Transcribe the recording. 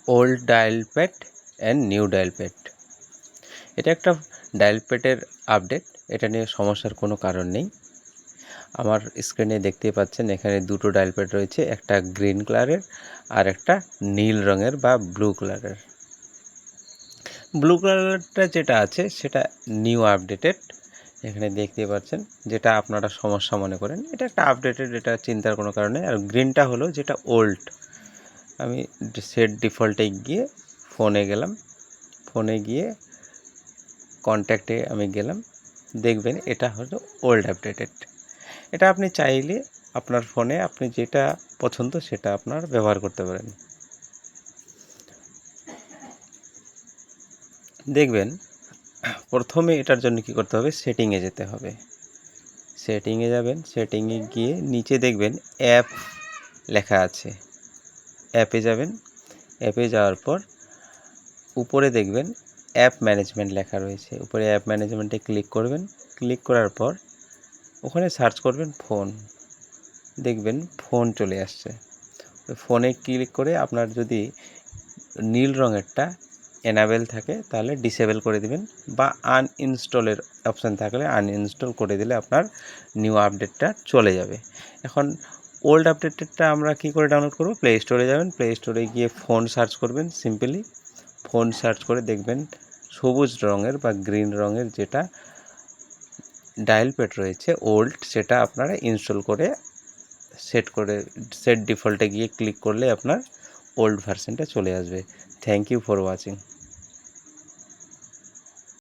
Old dial pad and new dial pad. এটা একটা dial প্যাডের আপডেট, এটা নিয়ে সমস্যার কোনো কারণ নেই। আমার স্ক্রিনে দেখতেই পাচ্ছেন এখানে দুটো ডায়াল প্যাড রয়েছে, একটা গ্রিন কালারের আর একটা নীল রঙের বা ব্লু কালারের। ব্লু কালারটা যেটা আছে সেটা নিউ আপডেটেড, এখানে দেখতেই পাচ্ছেন, যেটা আপনারা সমস্যা মনে করেন এটা একটা আপডেটেড, এটা চিন্তার কোনো কারণ নেই। আর গ্রিনটা হলো যেটা ওল্ড। আমি সেট ডিফল্টে গিয়ে ফোনে গেলাম, ফোনে গিয়ে কন্ট্যাক্টে আমি গেলাম, দেখবেন এটা হলো ওল্ড আপডেটেড। এটা আপনি চাইলে আপনার ফোনে আপনি যেটা পছন্দ সেটা আপনার ব্যবহার করতে পারেন। দেখবেন প্রথমে এটার জন্য কি করতে হবে, সেটিংয়ে যেতে হবে। সেটিংয়ে যাবেন, সেটিংয়ে গিয়ে নিচে দেখবেন অ্যাপ লেখা আছে, অ্যাপে যাবেন। অ্যাপে যাওয়ার পর উপরে দেখবেন অ্যাপ ম্যানেজমেন্ট লেখা রয়েছে, উপরে অ্যাপ ম্যানেজমেন্টে ক্লিক করবেন। ক্লিক করার পর ওখানে সার্চ করবেন ফোন, দেখবেন ফোন চলে আসছে। ফোনে ক্লিক করে আপনার যদি নীল রঙেরটা এনাবেল থাকে তাহলে ডিসেবল করে দিবেন, বা আনইনস্টলের অপশান থাকলে আনইনস্টল করে দিলে আপনার নিউ আপডেটটা চলে যাবে। এখন ওল্ড আপডেটেডটা আমরা কি করে ডাউনলোড করব, প্লে স্টোরে যাবেন, প্লে স্টোরে গিয়ে ফোন সার্চ করবেন। সিম্পলি ফোন সার্চ করে দেখবেন সবুজ রঙের বা গ্রিন রঙের যেটা ডায়াল প্যাড রয়েছে ওল্ড, সেটা আপনারা ইনস্টল করে সেট ডিফল্টে গিয়ে ক্লিক করলে আপনার ওল্ড ভার্সনটা চলে আসবে। Thank you for watching.